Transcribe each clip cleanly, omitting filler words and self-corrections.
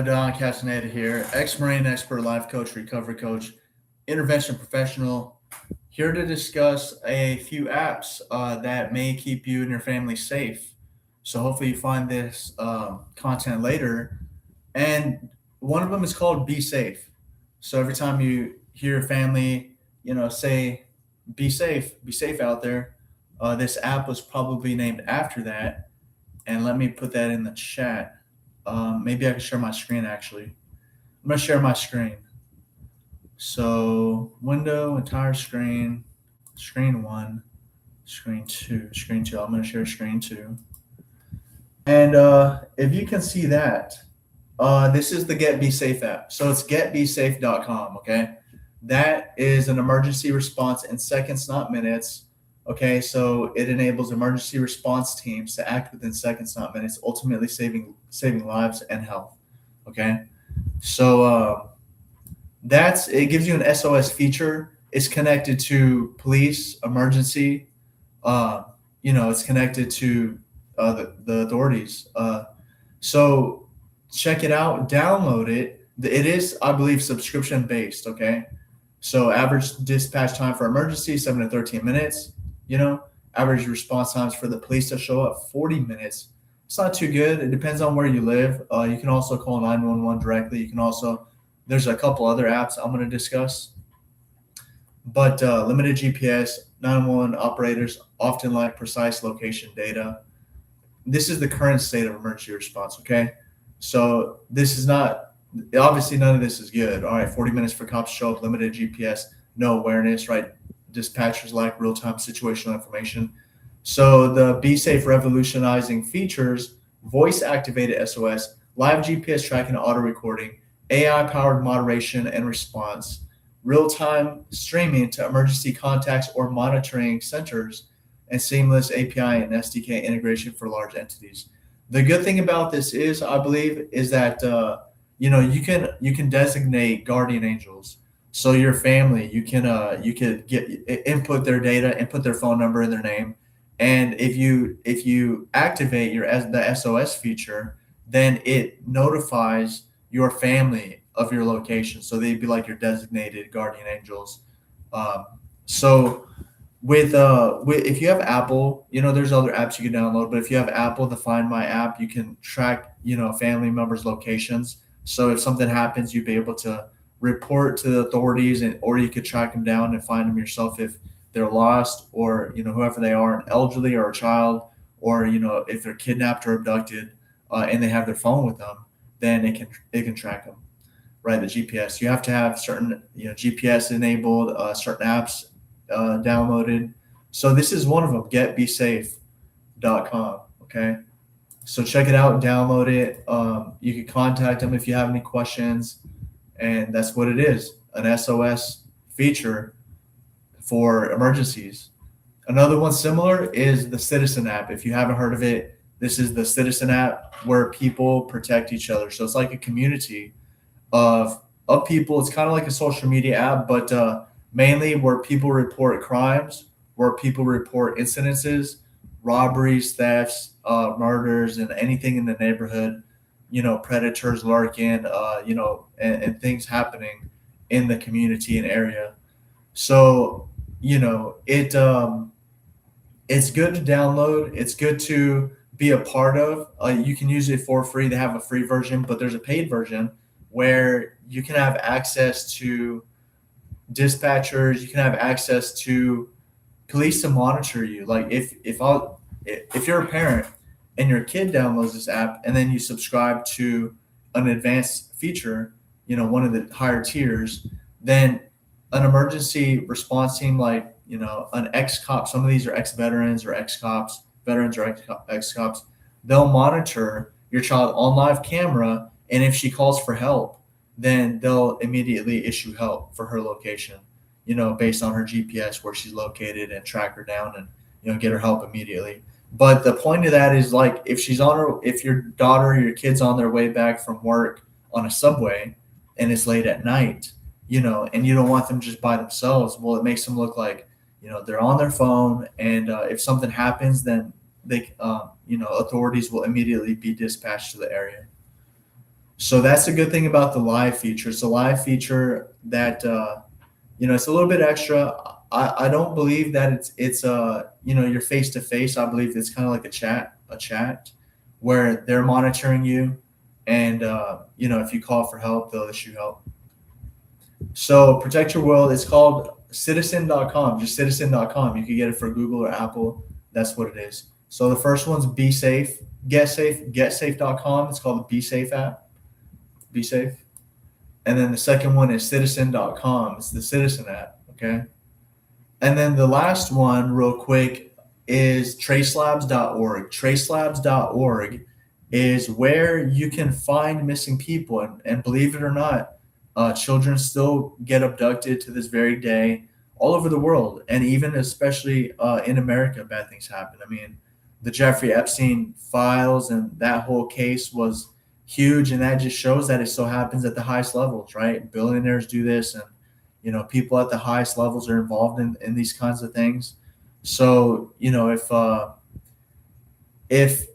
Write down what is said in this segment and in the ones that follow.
Don Castaneda here, ex-Marine expert, life coach, recovery coach, intervention professional, here to discuss a few apps that may keep you and your family safe. So hopefully you find this content later. And one of them is called Be Safe. So every time you hear your family, say, be safe out there, this app was probably named after that. And let me put that in the chat. Maybe I can share my screen actually. I'm going to share my screen. So, window, entire screen, screen one, screen two, screen two. I'm going to share screen two. And if you can see that, this is the Get Be Safe app. So it's getbesafe.com, okay? That is an emergency response in seconds, not minutes. Okay, so it enables emergency response teams to act within seconds, not minutes, ultimately saving lives and health. Okay, so that's it. Gives you an SOS feature. It's connected to police, emergency. It's connected to the authorities. So check it out, download it. It is, I believe, subscription based. Okay, so average dispatch time for emergency 7 to 13 minutes. Average response times for the police to show up 40 minutes. It's not too good. It depends on where you live. You can also call 911 directly. You can also, there's a couple other apps I'm going to discuss. But limited GPS, 911 operators often lack precise location data. This is the current state of emergency response, okay? So this is not, obviously none of this is good. All right, 40 minutes for cops to show up, limited GPS, no awareness, right? Dispatchers lack real-time situational information. So the Be Safe revolutionizing features, voice-activated SOS, live GPS tracking and auto recording, AI-powered moderation and response, real-time streaming to emergency contacts or monitoring centers, and seamless API and SDK integration for large entities. The good thing about this is, I believe, is that you can designate guardian angels. So your family, you could input their data, input their phone number and their name, and if you activate the SOS feature, then it notifies your family of your location. So they'd be like your designated guardian angels. So with if you have Apple, there's other apps you can download, but if you have Apple, the Find My app, you can track family members' locations. So if something happens, you'd be able to report to the authorities, or you could track them down and find them yourself if they're lost, or whoever they are, an elderly or a child, or if they're kidnapped or abducted, and they have their phone with them, then it can track them, right? The GPS, you have to have certain GPS enabled, certain apps downloaded. So this is one of them, getbesafe.com. Okay, so check it out, download it. You can contact them if you have any questions. And that's what it is, an SOS feature for emergencies. Another one similar is the Citizen app. If you haven't heard of it, this is the Citizen app where people protect each other. So it's like a community of people. It's kind of like a social media app, but mainly where people report crimes, where people report incidences, robberies, thefts, murders, and anything in the neighborhood. Predators lurking, and things happening in the community and area. So, it's good to download. It's good to be a part of. You can use it for free. They have a free version, but there's a paid version where you can have access to dispatchers. You can have access to police to monitor you. Like if you're a parent and your kid downloads this app and then you subscribe to an advanced feature, one of the higher tiers, then an emergency response team, like, an ex-cop, some of these are ex-veterans or ex-cops, veterans or ex-cops, they'll monitor your child on live camera. And if she calls for help, then they'll immediately issue help for her location, based on her GPS, where she's located, and track her down and, get her help immediately. But the point of that is, like, if your daughter or your kid's on their way back from work on a subway and it's late at night, and you don't want them just by themselves, well, it makes them look like, they're on their phone. And if something happens, then authorities will immediately be dispatched to the area. So that's a good thing about the live feature. It's a live feature that it's a little bit extra. I don't believe that it's you're face to face. I believe it's kind of like a chat where they're monitoring you, and if you call for help, they'll issue help. So protect your world. It's called citizen.com, just citizen.com. You can get it for Google or Apple. That's what it is. So the first one's Be Safe, getsafe.com. It's called the Be Safe app. Be Safe. And then the second one is citizen.com. It's the Citizen app. Okay. And then the last one, real quick, is tracelabs.org. Tracelabs.org is where you can find missing people. And believe it or not, children still get abducted to this very day all over the world. And even especially in America, bad things happen. I mean, the Jeffrey Epstein files and that whole case was huge. And that just shows that it still happens at the highest levels, right? Billionaires do this, and people at the highest levels are involved in these kinds of things. So if if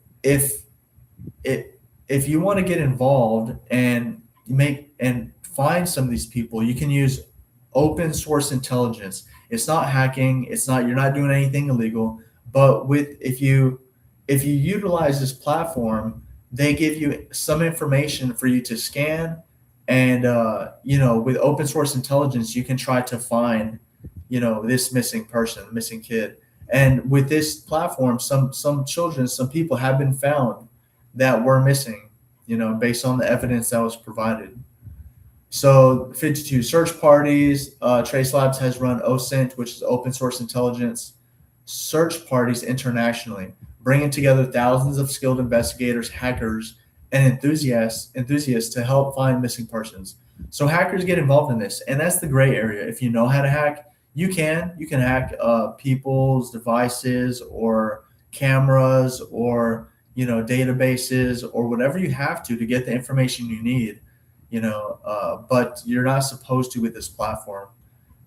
if if you want to get involved and make and find some of these people, you can use open source intelligence. It's not hacking. It's not You're not doing anything illegal. But with if you utilize this platform, they give you some information for you to scan, and with open source intelligence, you can try to find this missing person, missing kid. And with this platform, some children, some people have been found that were missing, based on the evidence that was provided. So 52 search parties. Trace Labs has run OSINT, which is open source intelligence search parties internationally, bringing together thousands of skilled investigators, hackers, and enthusiasts to help find missing persons. So hackers get involved in this, and that's the gray area. If you know how to hack, you can hack people's devices or cameras or databases or whatever you have to get the information you need. But you're not supposed to with this platform.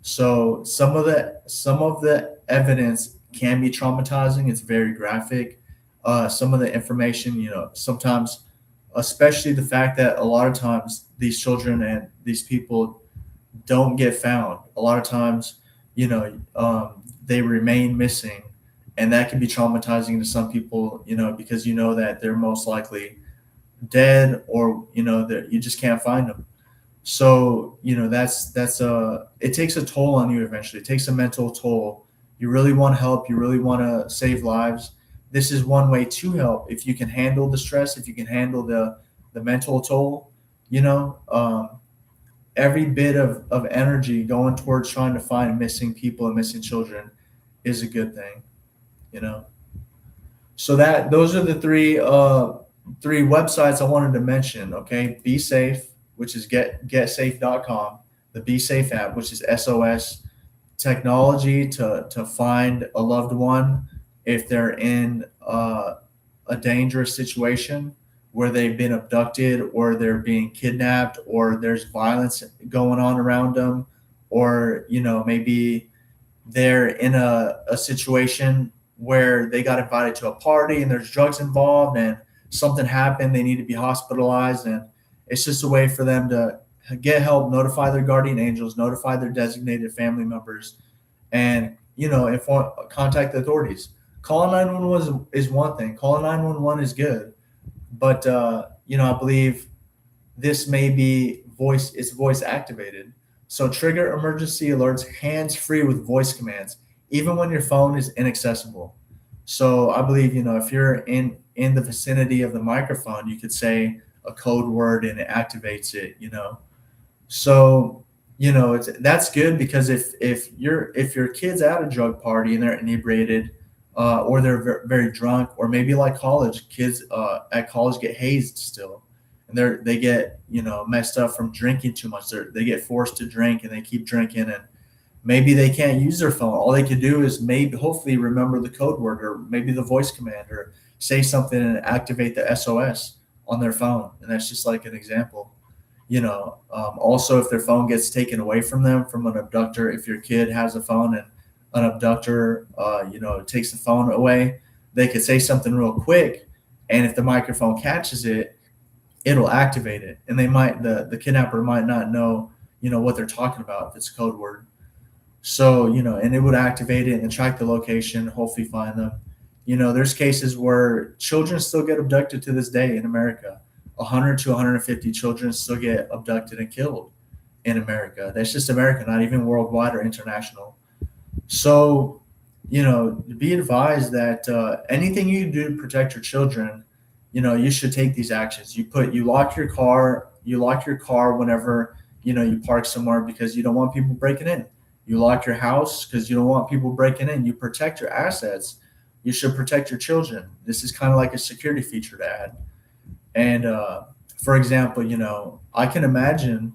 So some of the evidence can be traumatizing. It's very graphic. Some of the information, sometimes, especially the fact that a lot of times these children and these people don't get found. A lot of times, they remain missing, and that can be traumatizing to some people. Because that they're most likely dead, or that you just can't find them. So that's it takes a toll on you eventually. It takes a mental toll. You really want to help. You really want to save lives. This is one way to help. If you can handle the stress, if you can handle the mental toll, every bit of energy going towards trying to find missing people and missing children is a good thing. You know. So that those are the three websites I wanted to mention. Okay, Be Safe, which is getsafe.com, the Be Safe app, which is SOS technology to find a loved one if they're in a dangerous situation where they've been abducted or they're being kidnapped or there's violence going on around them, or maybe they're in a situation where they got invited to a party and there's drugs involved and something happened, they need to be hospitalized, and it's just a way for them to get help, notify their guardian angels, notify their designated family members, and contact the authorities. Calling 911 is one thing. Calling 911 is good, but I believe this may be voice activated. So trigger emergency alerts hands free with voice commands, even when your phone is inaccessible. So I believe if you're in the vicinity of the microphone, you could say a code word and it activates it. So that's good, because if your kid's at a drug party and they're inebriated, or they're very drunk, or maybe like college kids at college get hazed still, and they get messed up from drinking too much. They get forced to drink and they keep drinking, and maybe they can't use their phone. All they could do is maybe hopefully remember the code word, or maybe the voice command, or say something and activate the SOS on their phone. And that's just like an example. Also, if their phone gets taken away from them from an abductor, if your kid has a phone and an abductor takes the phone away, they could say something real quick, and if the microphone catches it, it'll activate it, and the kidnapper might not know, what they're talking about if it's a code word. So, and it would activate it and track the location, hopefully find them. There's cases where children still get abducted to this day in America. 100 to 150 children still get abducted and killed in America. That's just America, not even worldwide or international. So, be advised that anything you do to protect your children, you should take these actions. You lock your car whenever, you park somewhere because you don't want people breaking in. You lock your house because you don't want people breaking in. You protect your assets. You should protect your children. This is kind of like a security feature to add. And for example, I can imagine,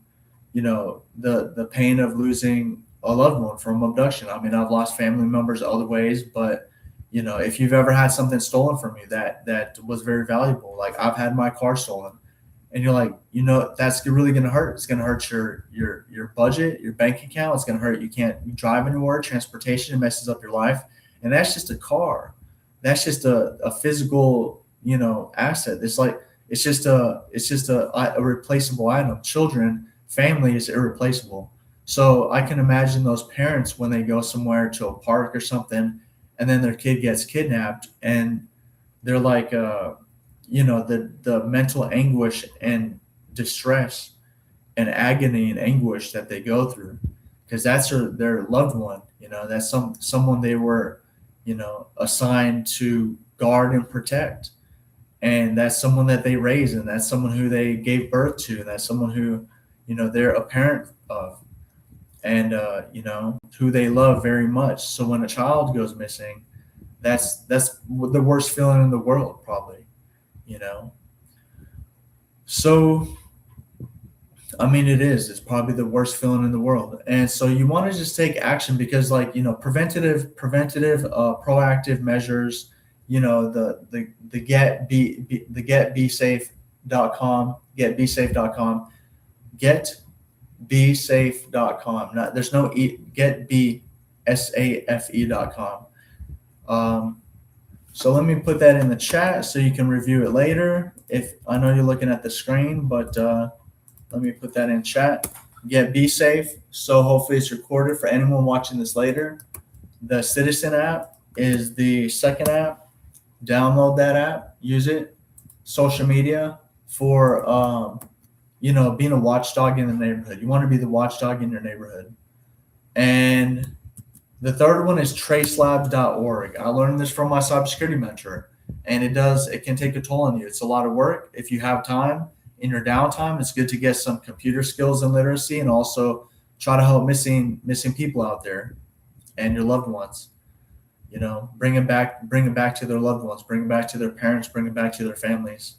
the pain of losing a loved one from abduction. I mean, I've lost family members other ways, but if you've ever had something stolen from you that was very valuable, like I've had my car stolen, and you're like, that's really going to hurt. It's going to hurt your budget, your bank account. It's going to hurt. You can't drive anywhere. Transportation, it messes up your life, and that's just a car. That's just a physical, asset. It's just a replaceable item. Children, family is irreplaceable. So I can imagine those parents when they go somewhere to a park or something, and then their kid gets kidnapped, and they're like, the mental anguish and distress and agony and anguish that they go through, because that's their loved one. That's someone they were, assigned to guard and protect, and that's someone that they raise, and that's someone who they gave birth to, and that's someone who, they're a parent of, and who they love very much. So when a child goes missing, that's the worst feeling in the world, probably. So I mean, it is. It's probably the worst feeling in the world, and so you want to just take action because, like, preventative, proactive measures. The getbesafe.com, getbesafe.com. Not there's no getbsafe.com. So let me put that in the chat so you can review it later. If I know you're looking at the screen, but let me put that in chat. Be safe. So hopefully it's recorded for anyone watching this later. The Citizen app is the second app. Download that app. Use it. Social media for being a watchdog in the neighborhood. You want to be the watchdog in your neighborhood. And the third one is tracelabs.org. I learned this from my cybersecurity mentor, and it can take a toll on you. It's a lot of work. If you have time in your downtime, it's good to get some computer skills and literacy, and also try to help missing people out there and your loved ones. Bring them back to their loved ones, bring them back to their parents, bring them back to their families.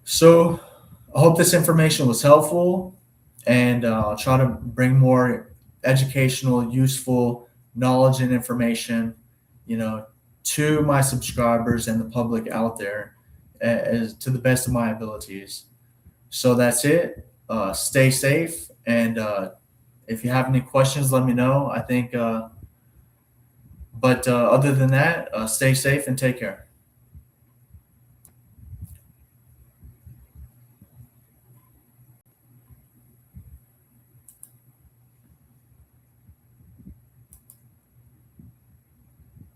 So I hope this information was helpful, and I'll try to bring more educational, useful knowledge and information, to my subscribers and the public out there, as to the best of my abilities. So that's it. Stay safe, and if you have any questions, let me know. I think, but other than that, stay safe and take care.